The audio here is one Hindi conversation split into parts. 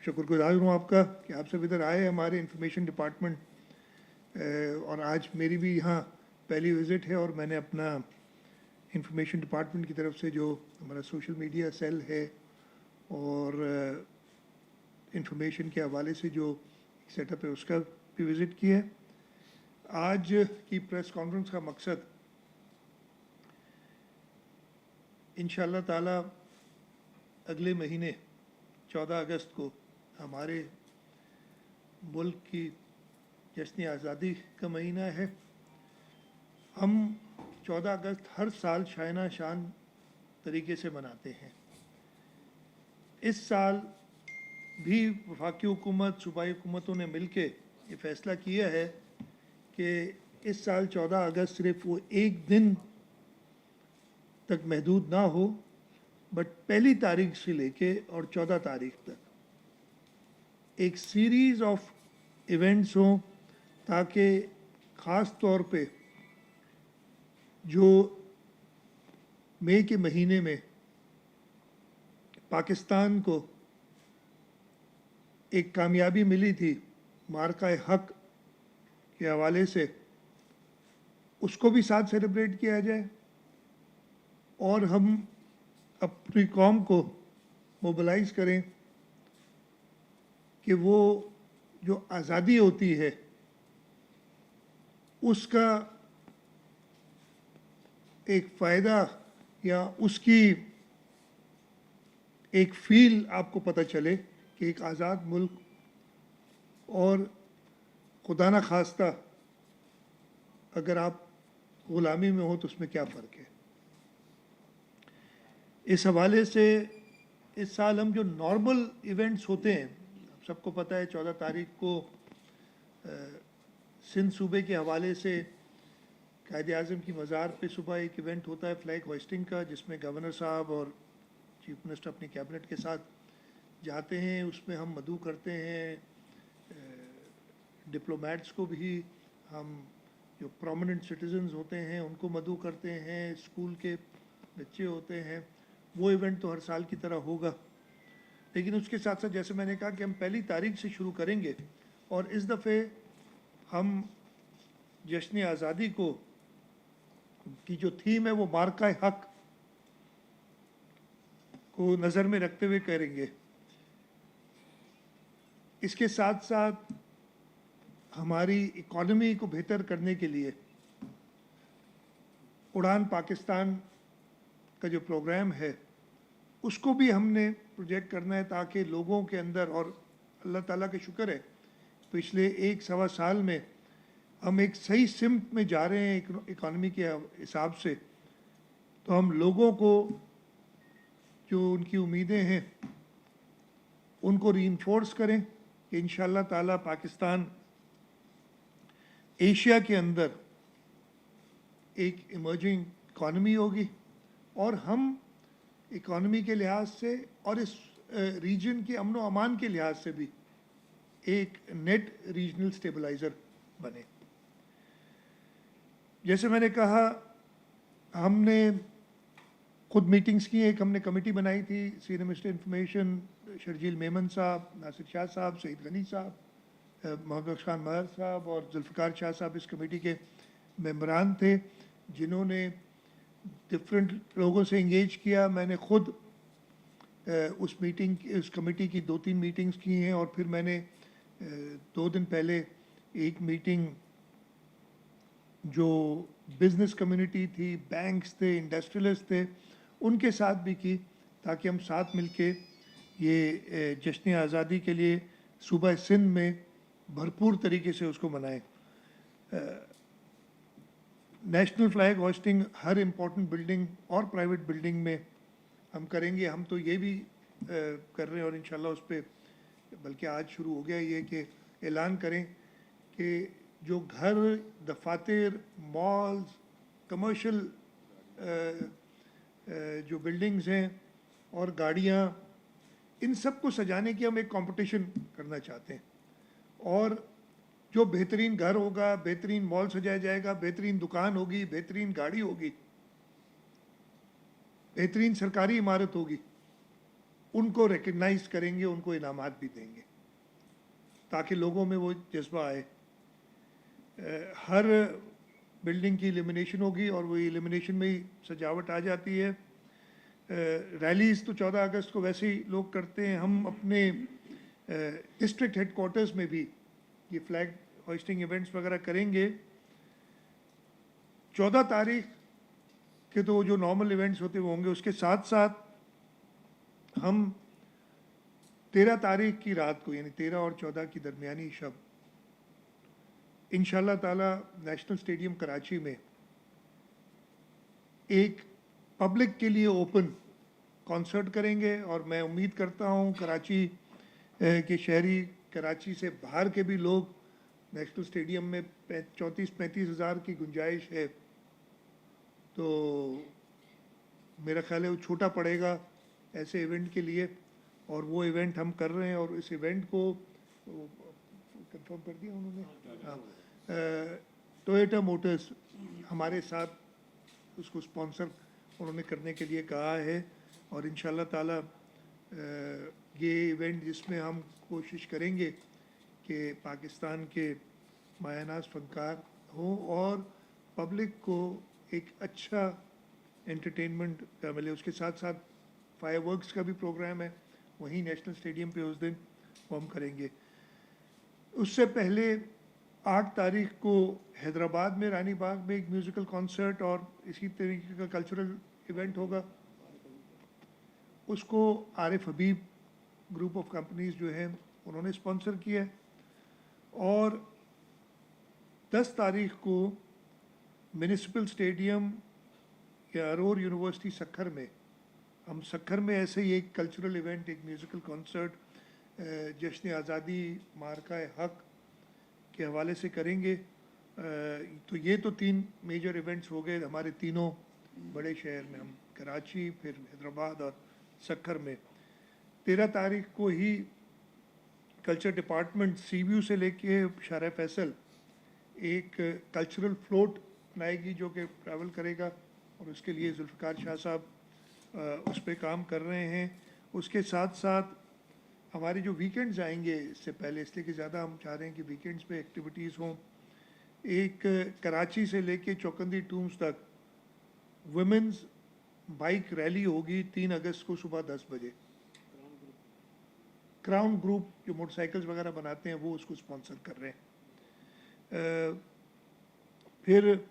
शुक्रगुजार हूँ आपका कि आप सब इधर आए हमारे इंफॉर्मेशन डिपार्टमेंट। और आज मेरी भी यहाँ पहली विज़िट है और मैंने अपना इंफॉर्मेशन डिपार्टमेंट की तरफ से जो हमारा सोशल मीडिया सेल है और इंफॉर्मेशन के हवाले से जो सेटअप है उसका भी विज़िट किया है। आज की प्रेस कॉन्फ्रेंस का मकसद इंशाअल्लाह ताला अगले महीने 14 अगस्त को हमारे मुल्क की जश्न आज़ादी का महीना है। हम 14 अगस्त हर साल शायना शान तरीके से मनाते हैं। इस साल भी वफाकी हुकूमत सूबाई हुकूमतों ने मिलके ये फ़ैसला किया है कि इस साल 14 अगस्त सिर्फ वो एक दिन तक महदूद ना हो, बट पहली तारीख से लेके और 14 तारीख तक एक सीरीज़ ऑफ इवेंट्स हों, ताकि ख़ास तौर पे जो मई के महीने में पाकिस्तान को एक कामयाबी मिली थी मार्का हक के हवाले से, उसको भी साथ सेलिब्रेट किया जाए और हम अपनी कौम को मोबिलाइज़ करें कि वो जो आज़ादी होती है उसका एक फ़ायदा या उसकी एक फ़ील आपको पता चले कि एक आज़ाद मुल्क और खुदा न खास्ता अगर आप ग़ुलामी में हो तो उसमें क्या फ़र्क है। इस हवाले से इस साल हम जो नॉर्मल इवेंट्स होते हैं, सबको पता है 14 तारीख को सिंध सूबे के हवाले से कायदे आज़म की मज़ार पे सुबह एक इवेंट होता है फ्लैग होइस्टिंग का, जिसमें गवर्नर साहब और चीफ मिनिस्टर अपनी कैबिनेट के साथ जाते हैं। उसमें हम मदू करते हैं, डिप्लोमेट्स को भी हम जो प्रोमिनेंट सिटीजन्स होते हैं उनको मदू करते हैं, स्कूल के बच्चे होते हैं। वो इवेंट तो हर साल की तरह होगा, लेकिन उसके साथ साथ जैसे मैंने कहा कि हम पहली तारीख से शुरू करेंगे और इस दफ़े हम जश्न आज़ादी को की जो थीम है वो मार्का हक को नज़र में रखते हुए करेंगे। इसके साथ साथ हमारी इकॉनमी को बेहतर करने के लिए उड़ान पाकिस्तान का जो प्रोग्राम है उसको भी हमने प्रोजेक्ट करना है, ताकि लोगों के अंदर, और अल्लाह ताला का शुक्र है पिछले 1-1.25 साल में हम एक सही सिमत में जा रहे हैं इकॉनमी के हिसाब से। तो हम लोगों को जो उनकी उम्मीदें हैं उनको रीइंफोर्स करें कि इंशाअल्लाह ताला पाकिस्तान एशिया के अंदर एक इमर्जिंग इकॉनमी होगी और हम इकॉनमी के लिहाज से और इस रीजन के अमन व अमान के लिहाज से भी एक नेट रीजनल स्टेबलाइज़र बने। जैसे मैंने कहा, हमने खुद मीटिंग्स की। एक हमने कमेटी बनाई थी, senior minister information Sharjeel Memon साहब, नासिर शाह साहब, सईद गनी साहब, मोहम्मद खान महर साहब और जुल्फ़िकार शाह साहब इस कमेटी के मेंबरान थे, जिन्होंने डिफरेंट लोगों से इंगेज किया। मैंने खुद उस कमेटी की 2-3 मीटिंग्स की हैं और फिर मैंने 2 दिन पहले एक मीटिंग जो बिज़नेस कम्युनिटी थी, बैंक्स थे, इंडस्ट्रियलिस्ट थे, उनके साथ भी की, ताकि हम साथ मिलके ये जश्न आज़ादी के लिए सूबा सिंध में भरपूर तरीके से उसको मनाएं। नेशनल फ्लैग होस्टिंग हर इम्पोर्टेंट बिल्डिंग और प्राइवेट बिल्डिंग में हम करेंगे। हम तो ये भी कर रहे हैं और इंशाल्लाह उस पर बल्कि आज शुरू हो गया ये कि ऐलान करें कि जो घर, दफातर, मॉल्स, कमर्शियल जो बिल्डिंग्स हैं और गाड़ियाँ, इन सब को सजाने की हम एक कंपटीशन करना चाहते हैं। और जो बेहतरीन घर होगा, बेहतरीन मॉल सजाया जाएगा, बेहतरीन दुकान होगी, बेहतरीन गाड़ी होगी, बेहतरीन सरकारी इमारत होगी, उनको रिकग्नाइज करेंगे, उनको इनामात भी देंगे ताकि लोगों में वो जज्बा आए। हर बिल्डिंग की एलिमिनेशन होगी और वो एलिमिनेशन में ही सजावट आ जाती है। रैलीज़ तो 14 अगस्त को वैसे ही लोग करते हैं। हम अपने डिस्ट्रिक्ट हेडक्वार्टर्स में भी ये फ्लैग होइस्टिंग इवेंट्स वगैरह करेंगे। 14 तारीख के तो जो नॉर्मल इवेंट्स होते वो होंगे, उसके साथ साथ हम 13 तारीख की रात को, यानी 13 और 14 की दरमियानी शब, इंशाल्लाह ताला नेशनल स्टेडियम कराची में एक पब्लिक के लिए ओपन कॉन्सर्ट करेंगे। और मैं उम्मीद करता हूँ कराची के शहरी, कराची से बाहर के भी लोग, नेशनल स्टेडियम में 34-35 हज़ार की गुंजाइश है, तो मेरा ख्याल है वो छोटा पड़ेगा ऐसे इवेंट के लिए, और वो इवेंट हम कर रहे हैं। और इस इवेंट को कंफर्म कर दिया उन्होंने, हाँ, टोयोटा मोटर्स हमारे साथ उसको स्पॉन्सर उन्होंने करने के लिए कहा है। और इंशाल्लाह ताला ये इवेंट जिसमें हम कोशिश करेंगे कि पाकिस्तान के मायानाज़ फ़नकार हों और पब्लिक को एक अच्छा एंटरटेनमेंट मिले। उसके साथ साथ फायरवर्क्स का भी प्रोग्राम है वहीं नेशनल स्टेडियम पे उस दिन वो हम करेंगे। उससे पहले 8 तारीख को हैदराबाद में रानी बाग में एक म्यूज़िकल कॉन्सर्ट और इसी तरीके का कल्चरल इवेंट होगा। उसको आरिफ हबीब ग्रुप ऑफ कंपनीज जो है उन्होंने स्पॉन्सर किया है। और 10 तारीख को म्यूनिसिपल स्टेडियम या अरोर यूनिवर्सिटी सक्खर में, हम सक्खर में ऐसे ही एक कल्चरल इवेंट, एक म्यूज़िकल कॉन्सर्ट जश्न आज़ादी मार्का हक के हवाले से करेंगे। तो ये तो 3 मेजर इवेंट्स हो गए हमारे तीनों बड़े शहर में, हम कराची, फिर हैदराबाद और सक्खर में। 13 तारीख को ही कल्चर डिपार्टमेंट सीव्यू से लेके शारा फैसल एक कल्चरल फ्लोट बनाएगी जो कि ट्रैवल करेगा, और उसके लिए जुल्फ़िकार शाह साहब उस पर काम कर रहे हैं। उसके साथ साथ हमारे जो वीकेंड्स आएंगे इससे पहले, इसलिए कि ज़्यादा हम चाह रहे हैं कि वीकेंड्स पे एक्टिविटीज़ हों। एक कराची से लेके चौकंदी टूम्स तक वुमेंस बाइक रैली होगी 3 अगस्त को सुबह 10 बजे। क्राउन ग्रुप जो मोटरसाइकिल्स वगैरह बनाते हैं वो उसको स्पॉन्सर कर रहे हैं। फिर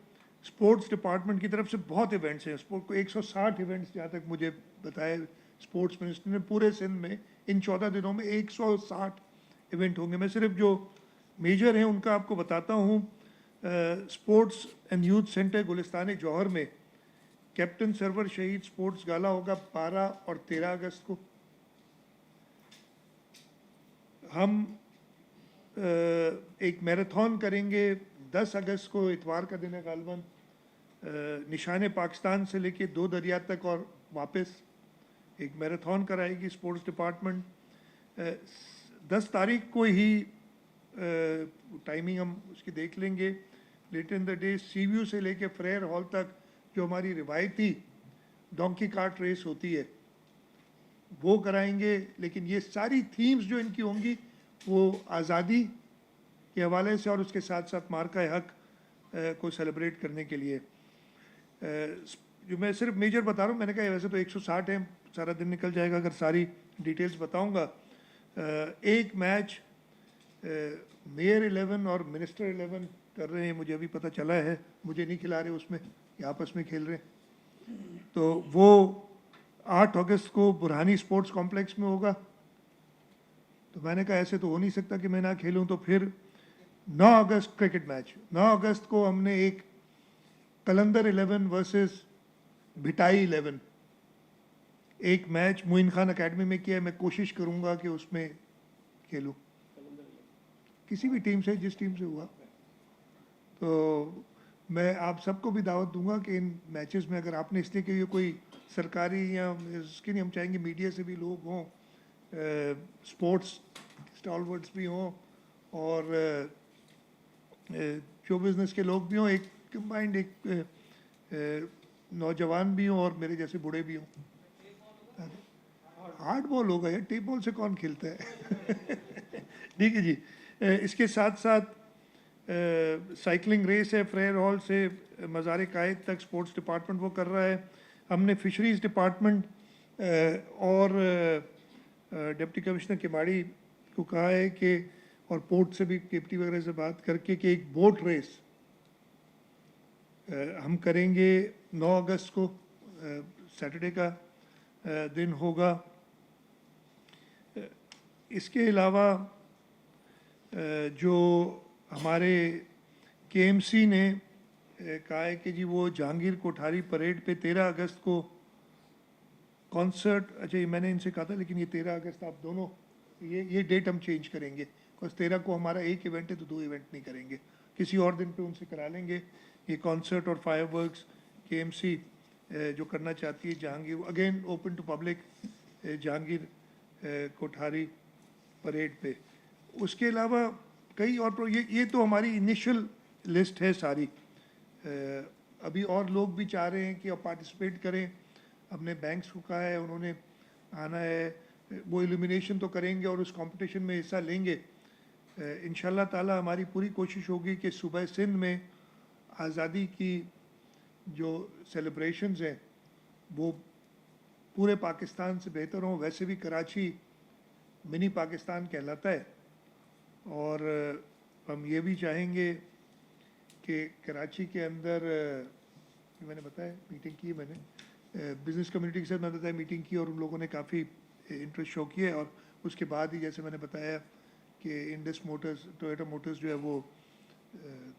स्पोर्ट्स डिपार्टमेंट की तरफ से बहुत इवेंट्स हैं। स्पोर्ट को 160 इवेंट्स जहाँ तक मुझे बताया स्पोर्ट्स मिनिस्टर ने, पूरे सिंध में इन 14 दिनों में 160 इवेंट होंगे। मैं सिर्फ जो मेजर हैं उनका आपको बताता हूँ। Sports and youth centre Gulistan जौहर में कैप्टन सरवर शहीद स्पोर्ट्स गाला होगा 12 और 13 अगस्त को। हम एक मैराथन करेंगे 10 अगस्त को, इतवार का दिन है गालबन, निशान पाकिस्तान से लेके 2 दरिया तक और वापस एक मैराथन कराएगी स्पोर्ट्स डिपार्टमेंट। 10 तारीख को ही टाइमिंग हम उसकी देख लेंगे। Later in the day Seaview से लेके फ्रेयर हॉल तक जो हमारी रिवायती डोंकी कार्ट रेस होती है वो कराएंगे। लेकिन ये सारी थीम्स जो इनकी होंगी वो आज़ादी के हवाले से और उसके साथ साथ मार्का हक को सेलिब्रेट करने के लिए। जो मैं सिर्फ मेजर बता रहा हूँ, मैंने कहा वैसे तो 160 हैं, सारा दिन निकल जाएगा अगर सारी डिटेल्स बताऊँगा। एक मैच मेयर 11 और मिनिस्टर 11 कर रहे हैं, मुझे अभी पता चला है, मुझे नहीं खिला रहे उसमें, ये आपस में खेल रहे हैं। तो वो 8 अगस्त को बुरहानी स्पोर्ट्स कॉम्प्लेक्स में होगा। तो मैंने कहा ऐसे तो हो नहीं सकता कि मैं ना खेलूं। तो फिर 9 अगस्त क्रिकेट मैच, 9 अगस्त को हमने एक कलंदर 11 वर्सेस भिटाई 11 एक मैच मोइन खान अकेडमी में किया है। मैं कोशिश करूंगा कि उसमें खेलूं, किसी भी टीम से, जिस टीम से हुआ। तो मैं आप सबको भी दावत दूंगा कि इन मैचेस में अगर आपने, इसलिए कि ये कोई सरकारी या इसके नहीं, हम चाहेंगे मीडिया से भी लोग हों, स्पोर्ट्स स्टॉलवर्ड्स भी हों और शो बिज़नेस के लोग भी हों, एक कंबाइंड एक नौजवान भी हों और मेरे जैसे बूढ़े भी हों। हार्ड बॉल होगा यार, टेप बॉल से कौन खेलता है। ठीक है जी। इसके साथ साथ साइकिलिंग रेस है, फ्रेयर हॉल से मज़ार कायद तक स्पोर्ट्स डिपार्टमेंट वो कर रहा है। हमने फिशरीज़ डिपार्टमेंट और डिप्टी कमिश्नर किमाड़ी को कहा है कि, और पोर्ट से भी केपटी वगैरह से बात करके, कि एक बोट रेस हम करेंगे 9 अगस्त को, सैटरडे का दिन होगा। इसके अलावा जो हमारे केएमसी ने कहा है कि जी वो जहांगीर कोठारी परेड पे 13 अगस्त को कॉन्सर्ट, अच्छा ये मैंने इनसे कहा था, लेकिन ये 13 अगस्त आप दोनों ये डेट हम चेंज करेंगे, बिकॉज 13 को हमारा एक इवेंट है तो 2 इवेंट नहीं करेंगे, किसी और दिन पे उनसे करा लेंगे। ये कॉन्सर्ट और फायरवर्क्स केएमसी जो करना चाहती है Jahangir, again open to public, Jahangir Kothari parade पे। उसके अलावा कई और ये तो हमारी इनिशियल लिस्ट है सारी। अभी और लोग भी चाह रहे हैं कि अब पार्टिसिपेट करें, अपने बैंक्स को कहा है उन्होंने आना है, वो इल्यूमिनेशन तो करेंगे और उस कंपटीशन में हिस्सा लेंगे। इंशाल्लाह ताला हमारी पूरी कोशिश होगी कि सूबा सिंध में आज़ादी की जो सेलिब्रेशंस हैं वो पूरे पाकिस्तान से बेहतर हों। वैसे भी कराची मिनी पाकिस्तान कहलाता है, और हम ये भी चाहेंगे कि कराची के अंदर, मैंने बताया मीटिंग की, मैंने बिज़नेस कम्युनिटी के साथ मैंने बताया मीटिंग की, और उन लोगों ने काफ़ी इंटरेस्ट शो किया है। और उसके बाद ही जैसे मैंने बताया कि इंडस मोटर्स, टोयोटा मोटर्स जो है वो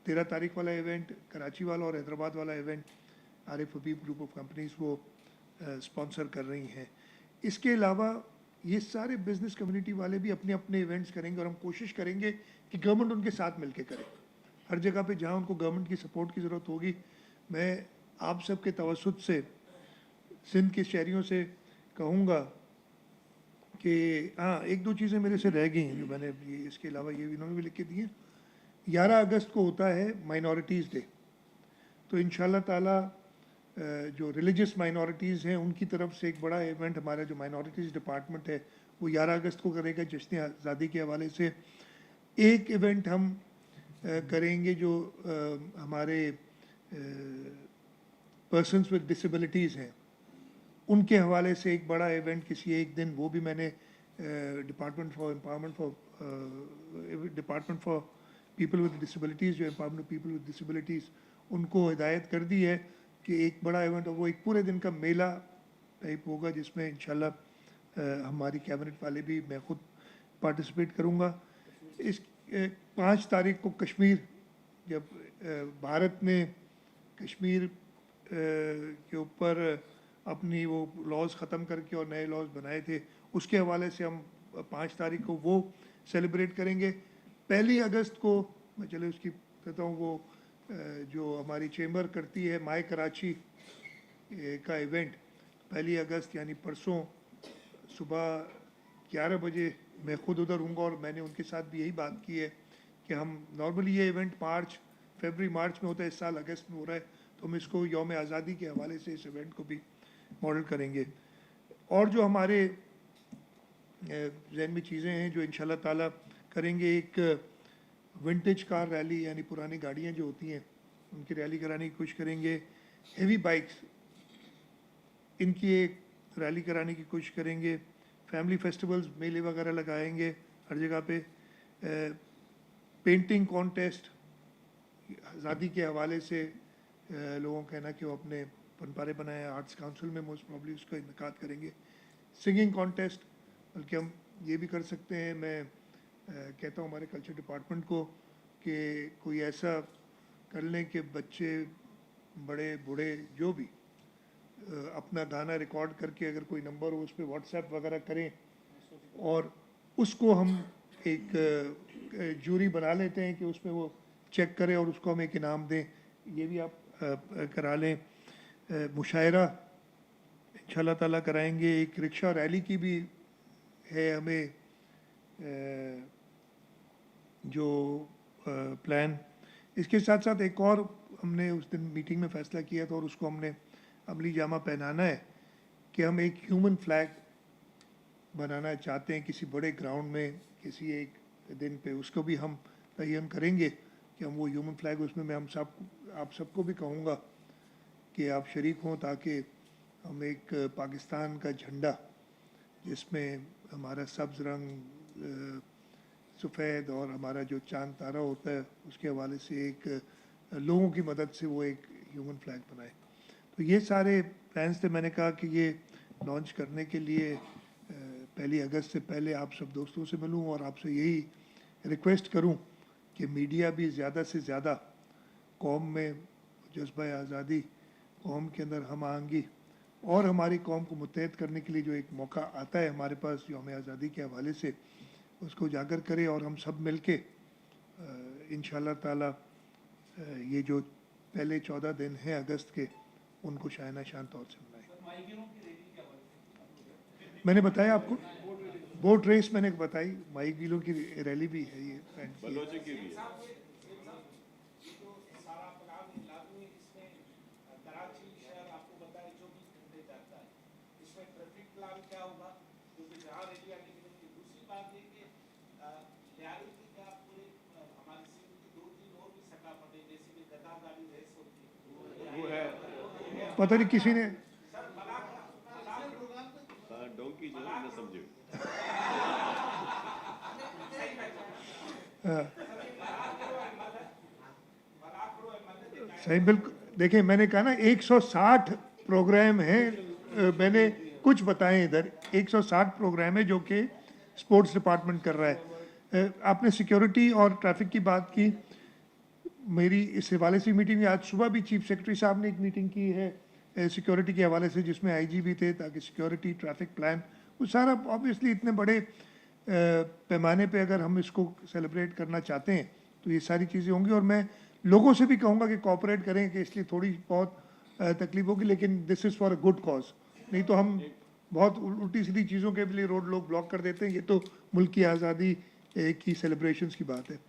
13 तारीख वाला इवेंट कराची वाला और हैदराबाद वाला event Arif Habib group of companies वो स्पॉन्सर कर रही हैं। इसके अलावा ये सारे बिज़नेस कम्युनिटी वाले भी अपने अपने इवेंट्स करेंगे, और हम कोशिश करेंगे कि गवर्नमेंट उनके साथ मिलकर करे। हर जगह पे जहाँ उनको गवर्नमेंट की सपोर्ट की ज़रूरत होगी, मैं आप सब के तवसुत से सिंध के शहरियों से कहूँगा कि हाँ, एक दो चीज़ें मेरे से रह गई हैं जो मैंने इसके अलावा ये इन्होंने भी लिख के दी हैं। 11 अगस्त को होता है माइनॉरिटीज़ डे, तो इंशाल्लाह ताला जो रिलीजियस माइनॉरिटीज़ हैं उनकी तरफ से एक बड़ा इवेंट हमारा जो माइनॉरिटीज़ डिपार्टमेंट है वो 11 अगस्त को करेगा। जश्न आज़ादी के हवाले से एक इवेंट हम करेंगे जो हमारे पर्सनस विद डिसेबिलिटीज़ हैं उनके हवाले से एक बड़ा इवेंट किसी एक दिन, वो भी मैंने department for empowerment department for people with disabilities, जो empowerment of people with disabilities, उनको हिदायत कर दी है कि एक बड़ा इवेंट, वो एक पूरे दिन का मेला टाइप होगा जिसमें इंशाल्लाह हमारी कैबिनेट वाले भी, मैं खुद पार्टिसिपेट करूँगा। इस 5 तारीख को कश्मीर, जब भारत ने कश्मीर के ऊपर अपनी वो लॉज ख़त्म करके और नए लॉज बनाए थे, उसके हवाले से हम 5 तारीख को वो सेलिब्रेट करेंगे। 1 अगस्त को मैं चले उसकी कहता हूँ, वो जो हमारी चेंबर करती है माय कराची का इवेंट, 1 अगस्त यानी परसों सुबह 11 बजे मैं ख़ुद उधर हूँगा, और मैंने उनके साथ भी यही बात की है कि हम नॉर्मली ये इवेंट फरवरी मार्च में होता है, इस साल अगस्त में हो रहा है, तो हम इसको यौम आज़ादी के हवाले से इस इवेंट को भी मॉडल करेंगे। और जो हमारे जहन में चीज़ें हैं जो इंशाल्लाह ताला करेंगे, एक विंटेज कार रैली, यानी पुरानी गाड़ियाँ जो होती हैं उनकी रैली कराने की कोशिश करेंगे। हेवी बाइक्स, इनकी एक रैली कराने की कोशिश करेंगे। फैमिली फेस्टिवल्स, मेले वगैरह लगाएंगे हर जगह पे। पेंटिंग कॉन्टेस्ट आज़ादी के हवाले से लोगों का कहना कि वो अपने पनपारे बनाए, आर्ट्स काउंसिल में मोस्ट प्रॉब्ली उसका इनकाद करेंगे। सिंगिंग कॉन्टेस्ट, बल्कि हम ये भी कर सकते हैं, मैं कहता हूँ हमारे कल्चर डिपार्टमेंट को कि कोई ऐसा कर लें कि बच्चे, बड़े बूढ़े जो भी अपना गाना रिकॉर्ड करके अगर कोई नंबर हो उस पर व्हाट्सएप वगैरह करें, और उसको हम एक जूरी बना लेते हैं कि उसमें वो चेक करें और उसको हम एक इनाम दें। ये भी आप करा लें। मुशायरा इंशाल्लाह ताला कराएंगे। एक रिक्शा रैली की भी है हमें जो प्लान। इसके साथ साथ एक और हमने उस दिन मीटिंग में फ़ैसला किया था, और उसको हमने अमली जामा पहनाना है, कि हम एक ह्यूमन फ्लैग बनाना चाहते हैं किसी बड़े ग्राउंड में किसी एक दिन पे, उसको भी हम तयन करेंगे कि हम वो ह्यूमन फ्लैग उसमें मैं हम सब आप सबको भी कहूँगा कि आप शरीक हों, ताकि हम एक पाकिस्तान का झंडा जिसमें हमारा सब्ज़ रंग सफ़ेद और हमारा जो चांद तारा होता है उसके हवाले से एक लोगों की मदद से वो एक ह्यूमन फ्लैग बनाए। तो ये सारे प्लान्स थे। मैंने कहा कि ये लॉन्च करने के लिए 1 अगस्त से पहले आप सब दोस्तों से मिलूं और आपसे यही रिक्वेस्ट करूं कि मीडिया भी ज़्यादा से ज़्यादा कौम में जज्बा आज़ादी, कौम के अंदर हम आहंगी और हमारी कौम को मुत्तहद करने के लिए जो एक मौका आता है हमारे पास यौम आज़ादी के हवाले से, उसको उजागर करें और हम सब मिल के इंशाअल्लाह ताला ये जो पहले 14 दिन हैं अगस्त के उनको शायना शान तौर से मनाएं। मैंने बताया आपको बोट रेस मैंने बताई, माई गिलों की रैली भी है ये पता नहीं किसी ने डोंकी जो है समझे सही बिल्कुल। देखिए मैंने कहा ना 160 प्रोग्राम हैं, मैंने कुछ बताए इधर 160 प्रोग्राम है जो कि स्पोर्ट्स डिपार्टमेंट कर रहा है। आपने सिक्योरिटी और ट्रैफिक की बात की, मेरी इस हवाले से मीटिंग आज सुबह भी चीफ सेक्रेटरी साहब ने एक मीटिंग की है सिक्योरिटी के हवाले से जिसमें आईजी भी थे, ताकि सिक्योरिटी ट्रैफिक प्लान वो सारा ऑब्वियसली इतने बड़े पैमाने पे अगर हम इसको सेलिब्रेट करना चाहते हैं तो ये सारी चीज़ें होंगी। और मैं लोगों से भी कहूँगा कि कोऑपरेट करें कि इसलिए थोड़ी बहुत तकलीफ होगी, लेकिन this is for a good cause. नहीं तो हम बहुत उल्टी सीधी चीज़ों के लिए रोड लोग ब्लॉक कर देते हैं। ये तो मुल्क की आज़ादी की सेलिब्रेशंस की बात है।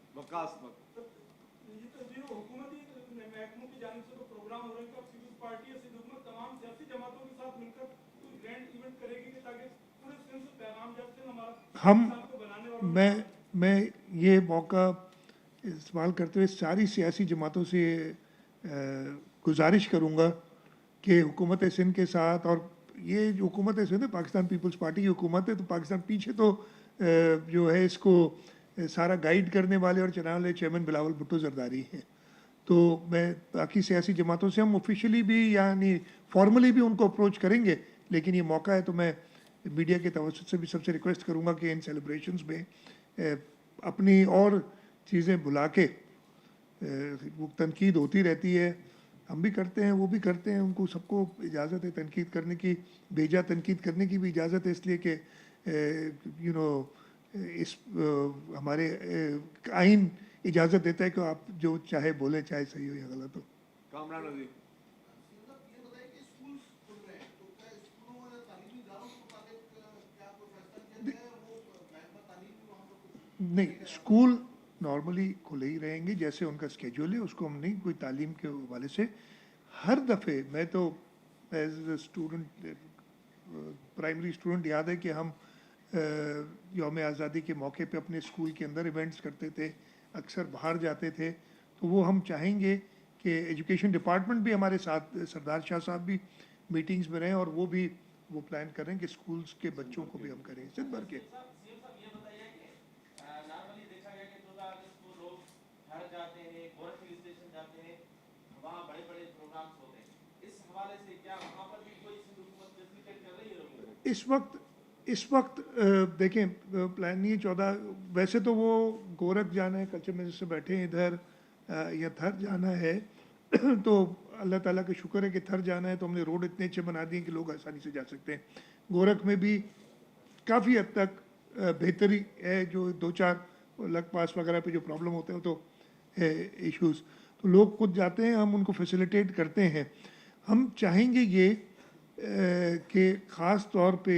मैं ये मौका इस्तेमाल करते हुए सारी सियासी जमातों से गुजारिश करूँगा कि हुकूमत सिंध के साथ, और ये जो हुकूमत सिंध है पाकिस्तान पीपल्स पार्टी की हुकूमत है, तो पाकिस्तान पीछे तो जो है इसको सारा गाइड करने वाले और चलाने वाले चेयरमैन बिलावल भुट्टो जरदारी हैं। तो मैं बाकी सियासी जमातों से हम ऑफिशियली भी यानी फॉर्मली भी उनको अप्रोच करेंगे, लेकिन ये मौका है तो मैं मीडिया के तवज्जुह से भी सबसे रिक्वेस्ट करूँगा कि इन सेलिब्रेशंस में अपनी और चीज़ें बुला के, वो तनकीद होती रहती है, हम भी करते हैं वो भी करते हैं, उनको सबको इजाज़त है तनकीद करने की, बेजा तनकीद करने की भी इजाज़त है, इसलिए कि यू नो इस हमारे आइन इजाज़त देता है कि आप जो चाहे बोलें, चाहे सही हो या गलत हो। नहीं, स्कूल नॉर्मली खुले ही रहेंगे जैसे उनका स्केड्यूल है, उसको हम नहीं कोई तालीम के हवाले से हर दफ़े, मैं तो as a student primary student याद है कि हम यौम आज़ादी के मौके पे अपने स्कूल के अंदर इवेंट्स करते थे, अक्सर बाहर जाते थे। तो वो हम चाहेंगे कि एजुकेशन डिपार्टमेंट भी हमारे साथ, सरदार शाह साहब भी मीटिंग्स में रहें और वो भी वो प्लान करें कि स्कूल्स के बच्चों को भी हम करें सिंध भर के। इस वक्त देखें प्लान नहीं है 14, वैसे तो वो गोरख जाना है, कल्चर मिनिस्टर बैठे हैं इधर, या थर जाना है तो अल्लाह ताला का शुक्र है कि थर जाना है तो हमने रोड इतने अच्छे बना दिए कि लोग आसानी से जा सकते हैं। गोरख में भी काफ़ी हद तक बेहतरी है, जो 2-4 लग पास वगैरह पे जो प्रॉब्लम होते हैं तो है इश्यूज़, तो लोग खुद जाते हैं, हम उनको फैसिलिटेट करते हैं। हम चाहेंगे ये कि ख़ास तौर पे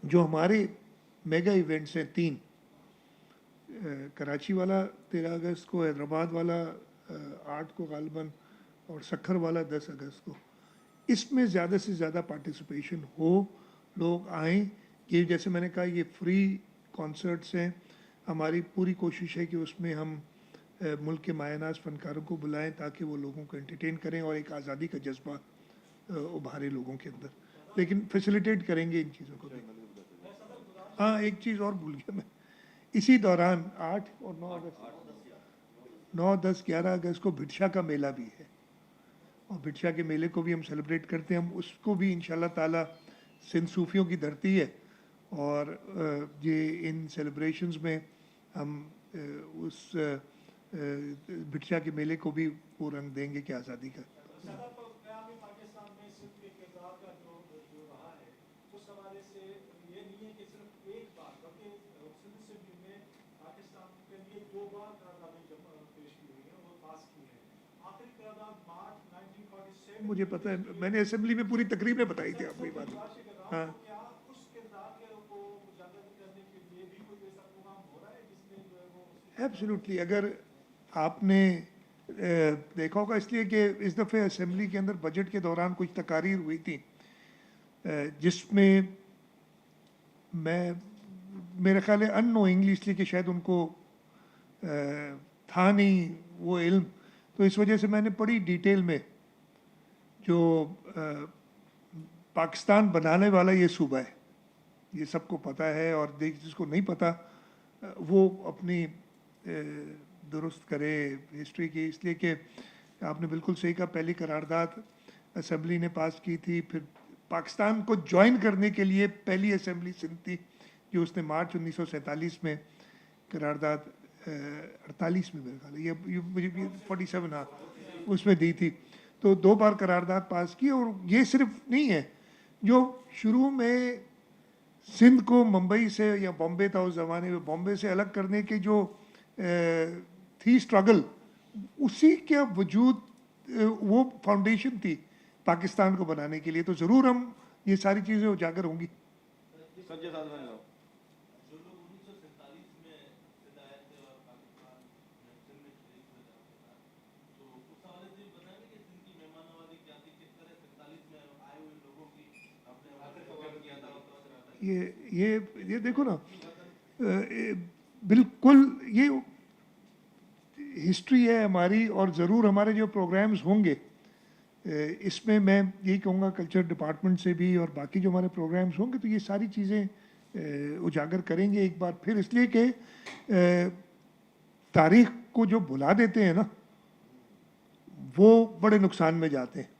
जो हमारे मेगा इवेंट्स हैं 3, कराची वाला 13 अगस्त को, हैदराबाद वाला 8 को गालिबन, और सखर वाला 10 अगस्त को, इसमें ज़्यादा से ज़्यादा पार्टिसिपेशन हो, लोग आएँ, ये जैसे मैंने कहा ये फ्री कॉन्सर्ट्स हैं, हमारी पूरी कोशिश है कि उसमें हम मुल्क के मायनाज फनकारों को बुलाएं ताकि वो लोगों को एंटरटेन करें और एक आज़ादी का जज्बा उभारे लोगों के अंदर, लेकिन फैसिलिटेट करेंगे इन चीज़ों को भी। हाँ, एक चीज़ और भूल गया मैं, इसी दौरान 8 और 9 अगस्त 9, 10, 11 अगस्त को भिटशा का मेला भी है, और भिटशा के मेले को भी हम सेलिब्रेट करते हैं। हम उसको भी इंशाल्लाह ताला, सिंध सूफियों की धरती है, और ये इन सेलिब्रेशंस में हम उस भिटशा के मेले को भी वो रंग देंगे कि आज़ादी का। मुझे पता है, मैंने असेंबली में पूरी तकरीब में बताई थी आपको ये बात। हाँ, एब्सोल्युटली। अगर आपने देखा होगा, इसलिए कि इस दफ़े असेंबली के अंदर बजट के दौरान कुछ तकारीर हुई थी जिसमें मैं, मेरा ख्याल है अननोइंगली, इसलिए कि शायद उनको था नहीं वो इल्म, तो इस वजह से मैंने बड़ी डिटेल में जो पाकिस्तान बनाने वाला ये सूबा है, ये सबको पता है, और जिसको नहीं पता वो अपनी दुरुस्त करे हिस्ट्री की। इसलिए कि आपने बिल्कुल सही कहा, पहली करारदाद असेंबली ने पास की थी, फिर पाकिस्तान को ज्वाइन करने के लिए पहली असेंबली सिंध थी जो उसने मार्च 1947 में करारदाद 48 में मेरे ख्याल है, ये मुझे 47, हाँ, उसमें दी थी। तो 2 बार करारदाद पास की, और ये सिर्फ नहीं है, जो शुरू में सिंध को मुंबई से, या बॉम्बे था उस ज़माने में, बॉम्बे से अलग करने की जो थी स्ट्रगल, उसी के वजूद वो फाउंडेशन थी पाकिस्तान को बनाने के लिए। तो ज़रूर हम ये सारी चीज़ें उजागर होंगी। ये देखो ना, बिल्कुल ये हिस्ट्री है हमारी, और ज़रूर हमारे जो प्रोग्राम्स होंगे इसमें मैं यही कहूँगा कल्चर डिपार्टमेंट से भी, और बाकी जो हमारे प्रोग्राम्स होंगे तो ये सारी चीज़ें उजागर करेंगे एक बार फिर। इसलिए कि तारीख़ को जो भुला देते हैं ना, वो बड़े नुकसान में जाते हैं।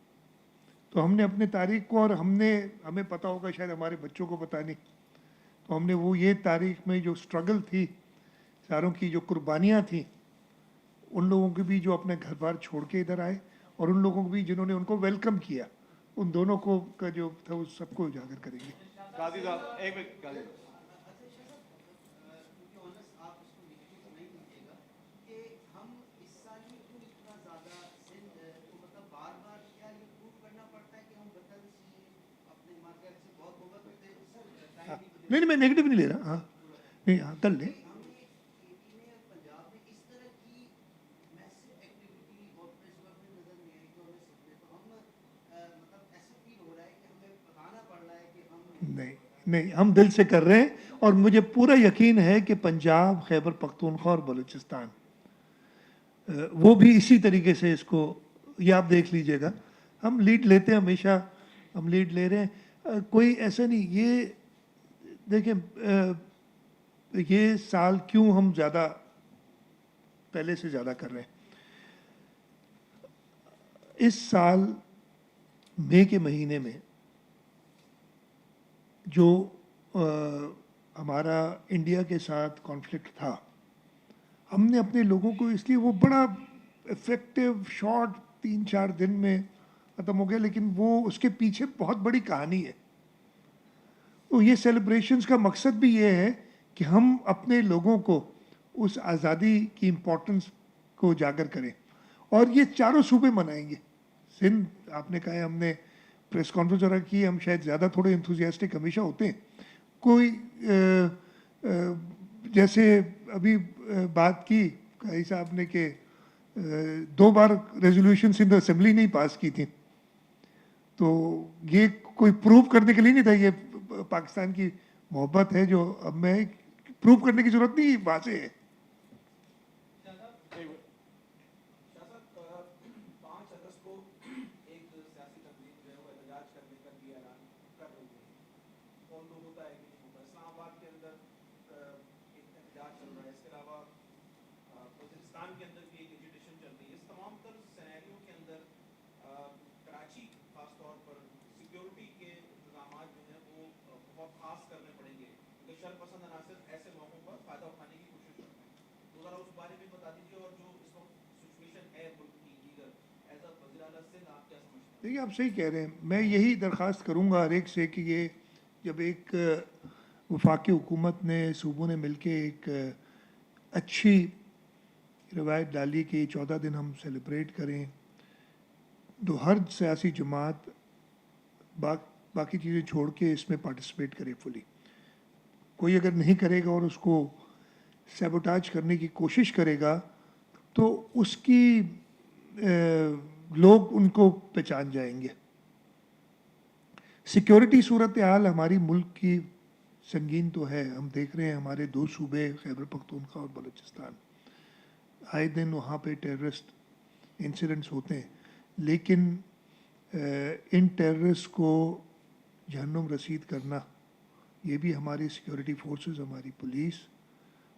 तो हमने अपने तारीख़ को, और हमें पता होगा, शायद हमारे बच्चों को पता नहीं, तो हमने वो ये तारीख़ में जो स्ट्रगल थी, सारों की जो कुर्बानियाँ थी, उन लोगों के भी जो अपने घर बार छोड़ के इधर आए, और उन लोगों को भी जिन्होंने उनको वेलकम किया, उन दोनों को का जो था उस सबको उजागर करेंगे। नहीं, मैं नेगेटिव नहीं ले रहा। हाँ, नहीं, हाँ, कर ले। नहीं, हम दिल से कर रहे हैं, और मुझे पूरा यकीन है कि पंजाब, खैबर पख्तूनख्वा और बलूचिस्तान वो भी इसी तरीके से इसको, ये आप देख लीजिएगा, हम लीड लेते हैं हमेशा, हम लीड ले रहे हैं। कोई ऐसा नहीं, ये देखिए, ये साल क्यों हम ज़्यादा पहले से ज़्यादा कर रहे हैं। इस साल मई के महीने में जो हमारा इंडिया के साथ कॉन्फ्लिक्ट था, हमने अपने लोगों को, इसलिए वो बड़ा इफ़ेक्टिव शॉर्ट 3-4 दिन में ख़त्म हो गया, लेकिन वो उसके पीछे बहुत बड़ी कहानी है। तो ये सेलिब्रेशंस का मकसद भी ये है कि हम अपने लोगों को उस आज़ादी की इम्पोर्टेंस को उजागर करें, और ये चारों सूबे मनाएंगे। सिंध, आपने कहा है, हमने प्रेस कॉन्फ्रेंस वगैरह की, हम शायद ज़्यादा थोड़े इंथुजियास्टिक हमेशा होते हैं। कोई जैसे अभी बात की काई साहब ने कि 2 बार रेजोल्यूशन सिंध असेंबली ने ही पास की थी, तो ये कोई प्रूव करने के लिए नहीं था, ये पाकिस्तान की मोहब्बत है जो अब मैं प्रूव करने की जरूरत नहीं, वहाँ से है। शासक 5 अगस्त को एक सियासी तंजीम जो है वो एहतजाज करने का भी ऐलान कर रही है। कौन दूर होता है कि नहीं होता। इस्लामाबाद के अंदर एक एहतजाज चल रहा है। इसके अलावा बलूचिस्तान के अंदर भी एक एजिटेशन चल रही है। इस तमाम तर सिनेरियो के अंदर कराची खास तौर पर सिक्योरिटी के इंतजाम जो हैं वो बहुत खास करने पड़ेंगे, क्योंकि शरपसंद अनासर ऐसे मौक़ों पर फ़ायदा उठाने की कोशिश करते हैं। तो ज़रा उस बारे में बता दीजिए, और जो इस वक्त सिचुएशन है मुल्क की दीगर एज अ वज़ीर आला सिंध आप क्या समझते हैं? देखिए, आप सही कह रहे हैं। मैं यही दरख्वास्त करूंगा हर एक से कि ये जब एक वफाकी हुकूमत ने, सूबों ने मिलके एक अच्छी रवायत डाली कि 14 दिन हम सेलिब्रेट करें, तो हर सियासी जमात बाकी चीज़ें छोड़ के इसमें पार्टिसिपेट करे फुली। कोई अगर नहीं करेगा और उसको सैबोटाज करने की कोशिश करेगा तो उसकी लोग उनको पहचान जाएंगे। सिक्योरिटी सूरत हाल हमारी मुल्क की संगीन तो है। हम देख रहे हैं हमारे 2 सूबे खैबर पख्तूनख्वा और बलूचिस्तान, आए दिन वहाँ पे टेररिस्ट इंसिडेंट्स होते हैं, लेकिन इन टेररिस्ट को जहन्नुम रसीद करना ये भी हमारी सिक्योरिटी फोर्सेस, हमारी पुलिस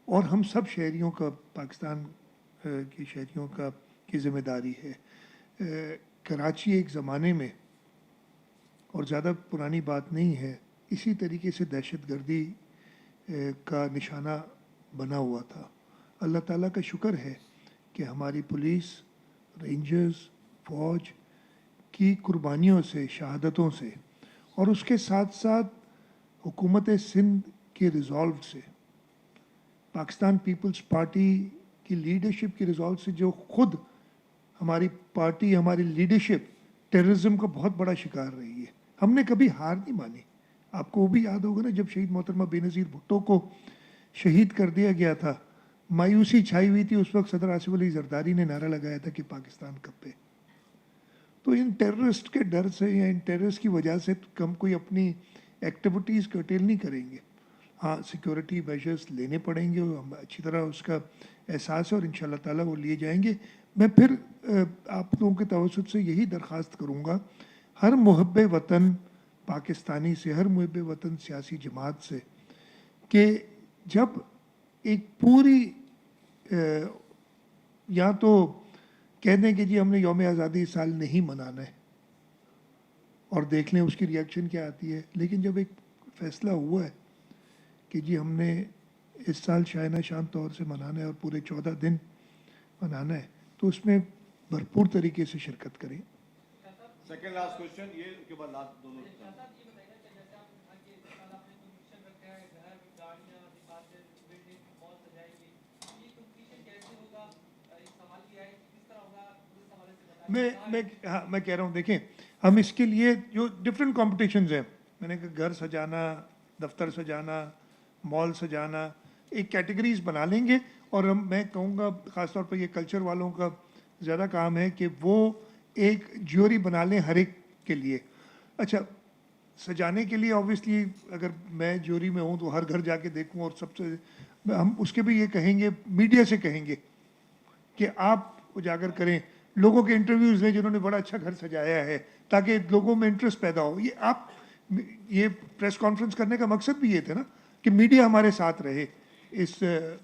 और हम सब शहरियों का, पाकिस्तान के शहरियों का की जिम्मेदारी है। कराची एक ज़माने में, और ज़्यादा पुरानी बात नहीं है, इसी तरीके से दहशतगर्दी का निशाना बना हुआ था। अल्लाह ताला का शुक्र है कि हमारी पुलिस, रेंजर्स, फ़ौज की कुर्बानियों से, शहादतों से और उसके साथ साथ हुकूमत सिंध के रिज़ॉल्व से, पाकिस्तान पीपल्स पार्टी की लीडरशिप की रिज़ॉल्व से, जो खुद हमारी पार्टी, हमारी लीडरशिप टेररिज्म का बहुत बड़ा शिकार रही है। हमने कभी हार नहीं मानी। आपको वो भी याद होगा ना, जब शहीद मोहतरमा बेनज़ीर भुट्टो को शहीद कर दिया गया था, मायूसी छाई हुई थी। उस वक्त सदर आसिफ अली जरदारी ने नारा लगाया था कि पाकिस्तान कब पे। तो इन टेररिस्ट के डर से या इन टेररिस्ट की वजह से हम कोई अपनी एक्टिविटीज़ कर्टेल नहीं करेंगे। हाँ, सिक्योरिटी मेजर्स लेने पड़ेंगे, हम अच्छी तरह उसका एहसास है और इंशाल्लाह ताला वो लिए जाएंगे। मैं फिर आप लोगों के तवज्जुह से यही दरख्वास्त करूँगा, हर मुहब्बे वतन पाकिस्तानी से, हर मुहब्बे वतन सियासी जमात से, कि जब एक पूरी या तो कह दें कि जी हमने यौम आज़ादी इस साल नहीं मनाना है और देख लें उसकी रिएक्शन क्या आती है, लेकिन जब एक फ़ैसला हुआ है कि जी हमने इस साल शायना शान तौर से मनाना है और पूरे 14 दिन मनाना है, तो उसमें भरपूर तरीके से शिरकत करें। सेकंड लास्ट क्वेश्चन, ये के बाद लास्ट दोनों। मैं कह रहा हूँ, देखें, हम इसके लिए जो डिफरेंट कॉम्पिटिशन्स हैं, मैंने कहा घर सजाना, दफ्तर सजाना, मॉल सजाना, एक कैटेगरीज बना लेंगे और मैं कहूँगा ख़ासतौर पर ये कल्चर वालों का ज़्यादा काम है कि वो एक ज्यूरी बना लें हर एक के लिए। अच्छा, सजाने के लिए ऑब्वियसली अगर मैं ज्यूरी में हूँ तो हर घर जाके देखूँ और सबसे हम उसके भी ये कहेंगे, मीडिया से कहेंगे कि आप उजागर करें, लोगों के इंटरव्यूज़ लें जिन्होंने बड़ा अच्छा घर सजाया है, ताकि लोगों में इंटरेस्ट पैदा हो। ये प्रेस कॉन्फ्रेंस करने का मकसद भी ये था ना कि मीडिया हमारे साथ रहे इस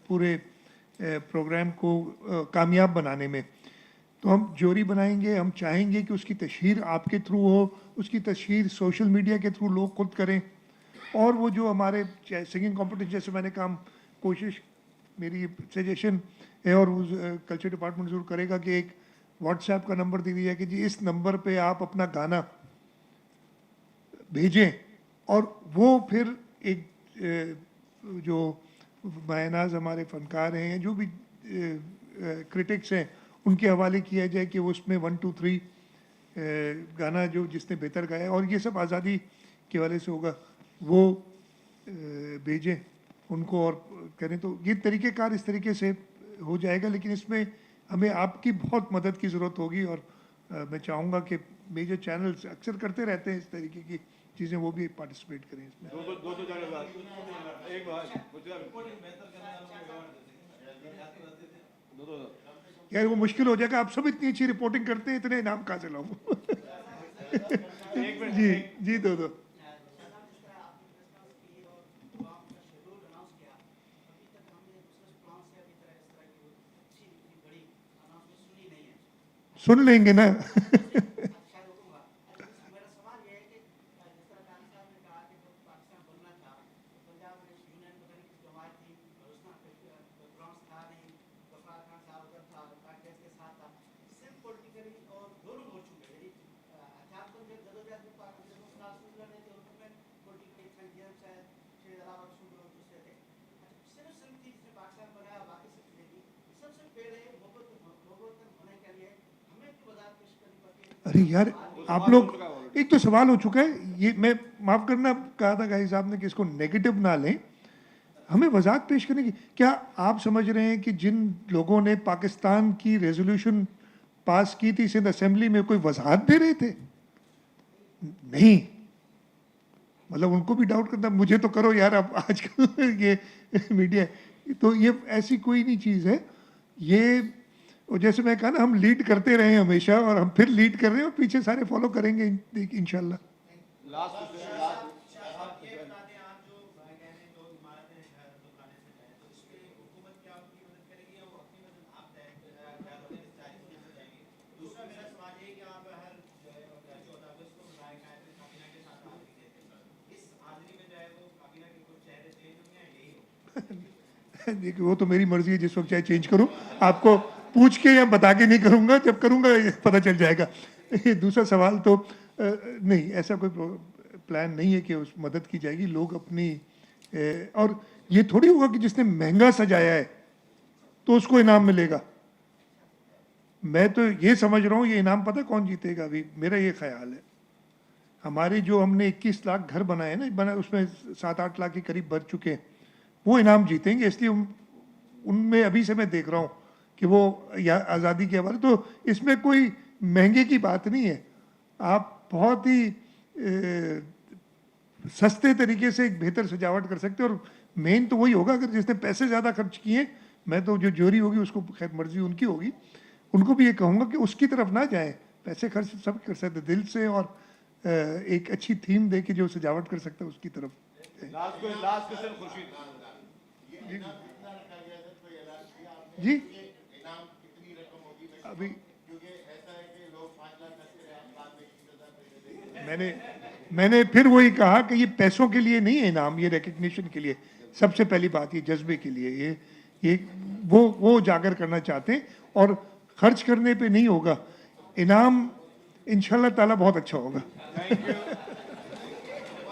पूरे प्रोग्राम को कामयाब बनाने में। तो हम ज्यूरी बनाएंगे, हम चाहेंगे कि उसकी तशहीर आपके थ्रू हो, उसकी तशहीर सोशल मीडिया के थ्रू लोग खुद करें। और वो जो हमारे सिंगिंग कॉम्पिटिशन, जैसे मैंने कहा, कोशिश, मेरी सजेशन है और कल्चर डिपार्टमेंट ज़रूर करेगा कि एक व्हाट्सएप का नंबर दे दिया कि जी इस नंबर पे आप अपना गाना भेजें और वो फिर एक जो मायनाज हमारे फ़नकार हैं, जो भी क्रिटिक्स हैं, उनके हवाले किया जाए कि वो उसमें 1 2 3 गाना जो जिसने बेहतर गाया, और ये सब आज़ादी के हवाले से होगा, वो भेजें उनको और करें। तो ये तरीक़ेकार इस तरीके से हो जाएगा, लेकिन इसमें हमें आपकी बहुत मदद की ज़रूरत होगी। और मैं चाहूँगा कि मेजर चैनल्स अक्सर करते रहते हैं इस तरीके की चीज़ें वो भी पार्टिसिपेट करें इसमें। दो जगह बात एक बात दो यार वो मुश्किल हो जाएगा, आप सब इतनी अच्छी रिपोर्टिंग करते हैं, इतने इनाम कहाँ से लाऊं? एक मिनट जी जी दो जिस तरह आपने प्रेस की और प्लान का शेड्यूल अनाउंस किया, अभी तक हमने दूसरे प्लान से अभी तरह इस तरह की अच्छी इतनी बड़ी अनाउंसमेंट सुनी नहीं है। सुन लेंगे ना। अच्छा रुकूंगा। मेरा सवाल ये है कि जिस तरह खान साहब ने कहा कि जब पाकिस्तान बनना था तो पंजाब में यूनियन पता नहीं किस जमात थी और उसका बैकग्राउंड था नहीं, गफार खान साहब उधर था, कांग्रेस के साथ था, सिर्फ पॉलिटिकली और दोनों मोर्चों पे यानी अध्यात्म में जदोजहद में पाकिस्तान को क्लास में लड़ने थे, उनमें पॉलिटिकली संजीव से अलावा सुंदर दूसरे थे। सिर्फ सिर्फ थी जिसने पाकिस्तान बनाया, बाकी सब चीजें सबसे पहले मोहब्बत होने के लिए हमें तो वजाहत पेश करनी पड़ती है। अरे यार आप लोग, एक तो सवाल हो चुका है ये, मैं माफ करना कहा था गाई साहब ने कि इसको नेगेटिव ना लें, हमें वजाहत पेश करने की। क्या आप समझ रहे हैं कि जिन लोगों ने पाकिस्तान की रेजोल्यूशन पास की थी सिंध असेंबली में कोई वजाहत दे रहे थे? नहीं, मतलब उनको भी डाउट करना, मुझे तो करो यार, अब आजकल ये मीडिया, तो ये ऐसी कोई नहीं चीज़ है ये। और जैसे मैं कहा ना, हम लीड करते रहे हमेशा और हम फिर लीड कर रहे हैं और पीछे सारे फॉलो करेंगे इंशाल्लाह। लास्ट क्वेश्चन देखिए वो तो मेरी मर्जी है, जिस वक्त चाहे चेंज करूं, आपको पूछ के या बता के नहीं करूंगा, जब करूंगा पता चल जाएगा। दूसरा सवाल तो नहीं, ऐसा कोई प्लान नहीं है कि उस मदद की जाएगी। लोग अपनी और ये थोड़ी होगा कि जिसने महंगा सजाया है तो उसको इनाम मिलेगा। मैं तो ये समझ रहा हूँ ये इनाम पता कौन जीतेगा, अभी मेरा ये ख्याल है, हमारे जो हमने 21 लाख घर बनाए ना, बना उसमें 7-8 लाख के करीब भर चुके हैं, वो इनाम जीतेंगे। इसलिए उनमें अभी से मैं देख रहा हूँ कि वो या आज़ादी के हवाले, तो इसमें कोई महंगे की बात नहीं है। आप बहुत ही सस्ते तरीके से एक बेहतर सजावट कर सकते हो। और मेन तो वही होगा, अगर जिसने पैसे ज़्यादा खर्च किए, मैं तो जो जोरी होगी उसको खैर मर्जी उनकी होगी, उनको भी ये कहूँगा कि उसकी तरफ ना जाएं। पैसे खर्च सब कर सकते दिल से, और एक अच्छी थीम दे के जो सजावट कर सकता है उसकी तरफ। लास्ट क्वेश्चन खुर्शीद जी अभी मैंने फिर वही कहा कि ये पैसों के लिए नहीं है इनाम, ये रिकग्निशन के लिए, सबसे पहली बात ये जज्बे के लिए, ये वो उजागर करना चाहते हैं, और खर्च करने पे नहीं होगा इनाम। इंशाल्लाह ताला बहुत अच्छा होगा। Thank you.